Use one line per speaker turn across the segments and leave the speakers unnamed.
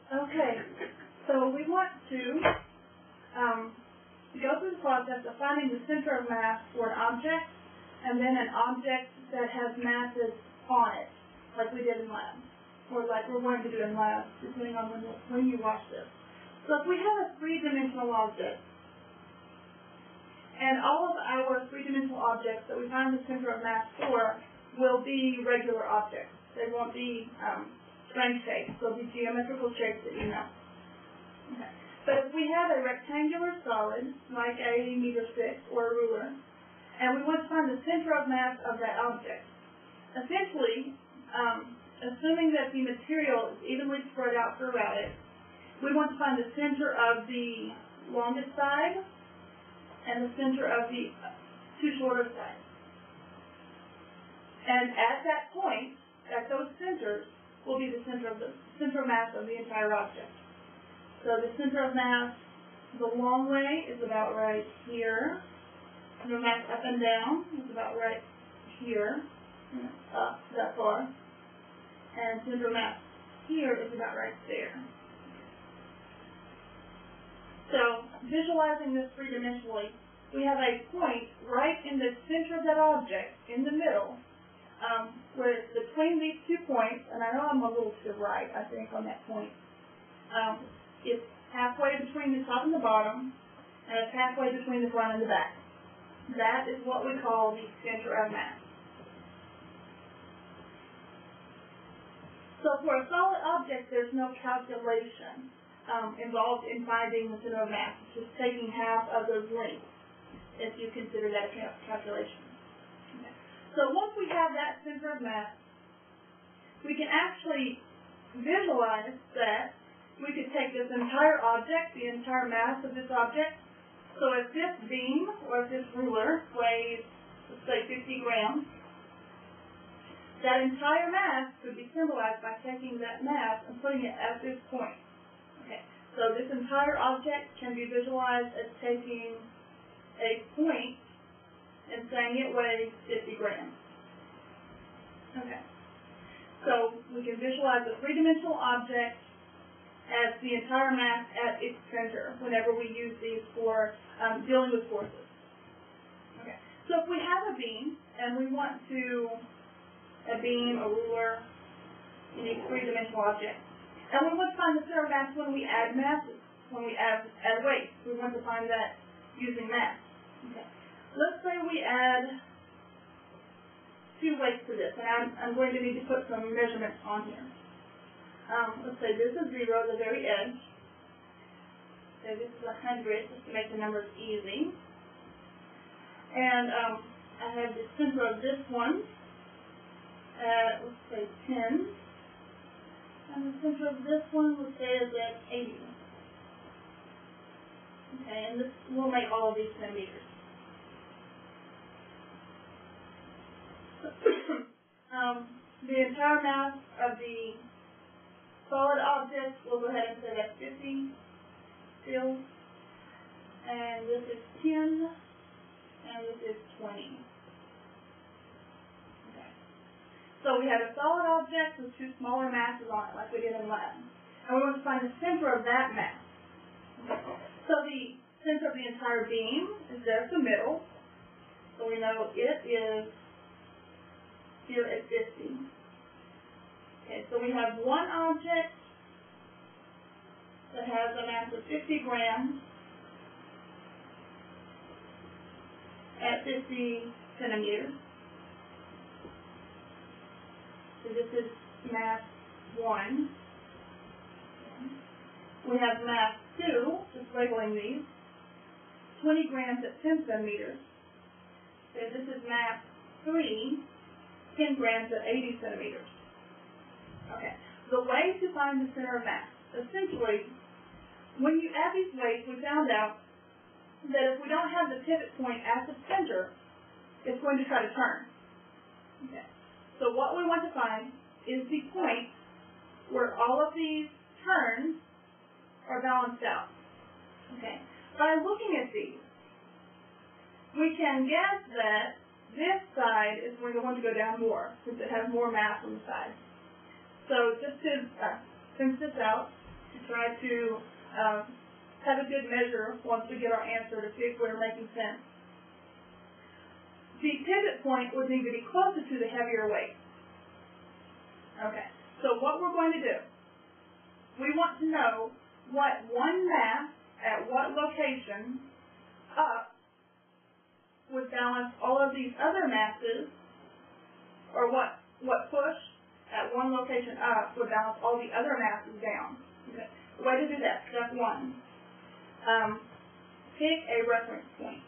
Okay, so we want to go through the process of finding the center of mass for an object, and then an object that has masses on it, like we did in lab, or like we're going to do in lab, depending on when you watch this. So if we have a three-dimensional object, and all of our three-dimensional objects that we find the center of mass for will be regular objects. They won't be strange shapes. They'll be geometrical shapes that you know. Okay. But if we have a rectangular solid, like a meter stick or a ruler, and we want to find the center of mass of that object, essentially, assuming that the material is evenly spread out throughout it, we want to find the center of the longest side and the center of the two shorter sides. And at that point, at those centers, will be the center of mass of the entire object. So the center of mass, the long way is about right here. Center of mass up and down is about right here, up that far. And center of mass here is about right there. So visualizing this three-dimensionally, we have a point right in the center of that object, in the middle, where it's between these 2 points, and I know I'm a little to the right, I think, on that point. It's halfway between the top and the bottom, and it's halfway between the front and the back. That is what we call the center of mass. So for a solid object, there's no calculation involved in finding the center of mass. It's just taking half of those lengths, if you consider that a calculation. Okay. So once we have that center of mass, we can actually visualize that we could take this entire object, the entire mass of this object. So if this beam or if this ruler weighs, let's say, 50 grams, that entire mass could be symbolized by taking that mass and putting it at this point. Okay. So this entire object can be visualized as taking a point and saying it weighs 50 grams. Okay. So we can visualize a three-dimensional object as the entire mass at its center whenever we use these for dealing with forces. Okay. So if we have a beam and we want a beam, a ruler, any three-dimensional object, and we want to find the center of mass when we add masses, when we add weights. We want to find that using mass. Okay. Let's say we add 2 weights to this, and I'm going to need to put some measurements on here. Let's say this is 0, the very edge. So this is 100, just to make the numbers easy. And I have the center of this one at, let's say, 10. And the center of this one, let's say, is at 80. Okay, and this will make all of these centimeters. The entire mass of the solid object, we'll go ahead and say that's 50 still. And this is 10, and this is 20. Okay. So we have a solid object with 2 smaller masses on it, like we did in lab. And we want to find the center of that mass. Okay. So the center of the entire beam is there at the middle. So we know it is here at 50. Okay, so we have one object that has a mass of 50 grams at 50 centimeters. So this is mass 1. We have mass 2, just labeling these, 20 grams at 10 centimeters. So this is mass 3, 10 grams at 80 centimeters. Okay. The way to find the center of mass, essentially, when you add these weights, we found out that if we don't have the pivot point at the center, it's going to try to turn. Okay. So what we want to find is the point where all of these turns are balanced out. Okay. By looking at these, we can guess that this side is going to want to go down more, since it has more mass on the side. So just to fence this out, to try to have a good measure once we get our answer to see if we're making sense. The pivot point would need to be closer to the heavier weight. Okay, so what we're going to do, we want to know what one mass at what location up would balance all of these other masses, or what push at one location up would balance all the other masses down. Okay. The way to do that, step one, pick a reference point.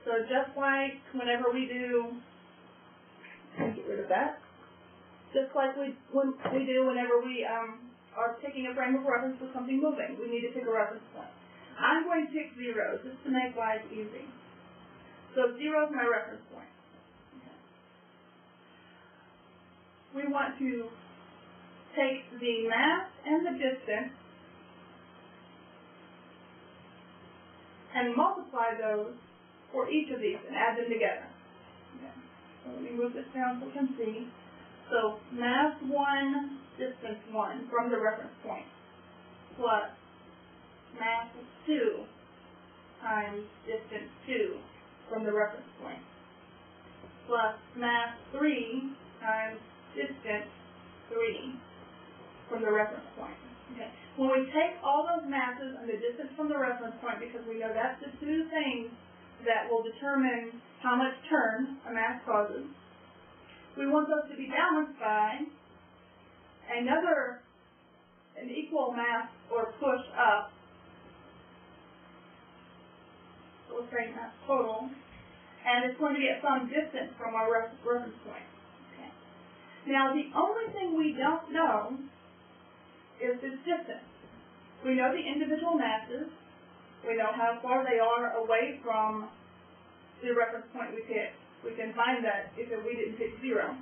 So just like whenever we do, let me get rid of that. Just like whenever we are picking a frame of reference for something moving, we need to pick a reference point. I'm going to pick 0 just to make life easy. So 0 is my reference point. Okay. We want to take the mass and the distance and multiply those for each of these and add them together. Okay. So let me move this down so we can see. So mass 1, distance 1 from the reference point plus mass 2 times distance 2 from the reference point plus mass 3 times distance 3 from the reference point. Okay. When we take all those masses and the distance from the reference point, because we know that's the two things that will determine how much turn a mass causes, we want those to be balanced by an equal mass or push up. So we'll say mass total, and it's going to be at some distance from our reference point. Okay. Now the only thing we don't know is this distance. We know the individual masses. We know how far they are away from the reference point we picked. We can find that if we didn't pick 0.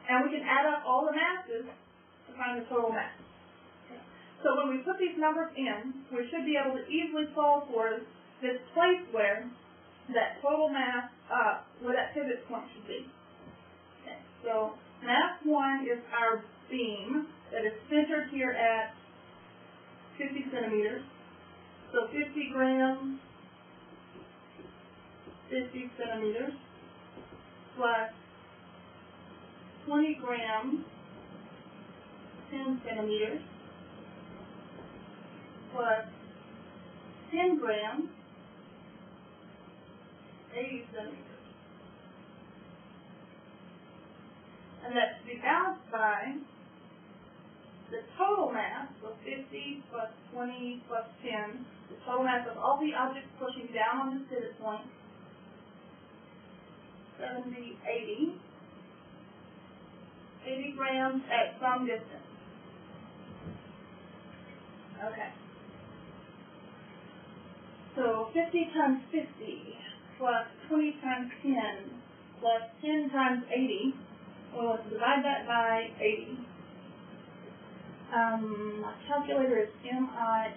And we can add up all the masses to find the total mass. Okay. So when we put these numbers in, we should be able to easily solve for this place where that total mass up, where that pivot point should be. Okay. So mass 1 is our beam that is centered here at 50 centimeters. So 50 grams, 50 centimeters, plus 20 grams, 10 centimeters, plus 10 grams, 80 centimeters. And that's to be balanced by the total mass, so 50 plus 20 plus 10, the total mass of all the objects pushing down on the pivot point, 70, 80 grams at some distance. Okay. So 50 times 50 plus 20 times 10 plus 10 times 80, we want to divide that by 80. My calculator is MIA.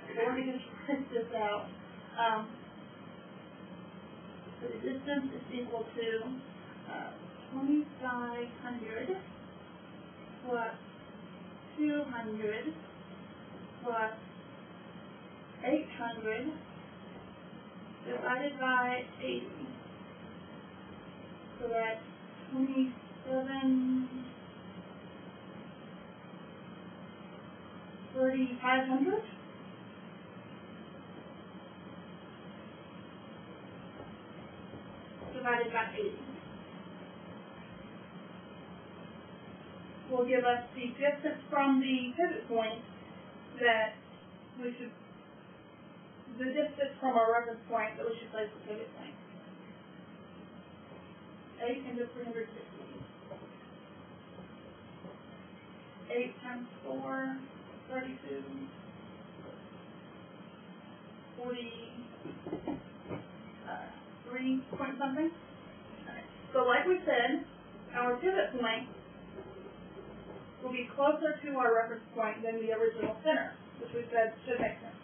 So let me just print this out. So the distance is equal to 2,500 plus 200 plus 800 divided by 80. So that's 3,500. Divided by 80 will give us the distance from the pivot point that we should, the distance from our reference point that we should place the pivot point. 8 into 360. 8 times 4, 32, 43 point something. Okay. So like we said, our pivot point will be closer to our reference point than the original center, which we said should make sense.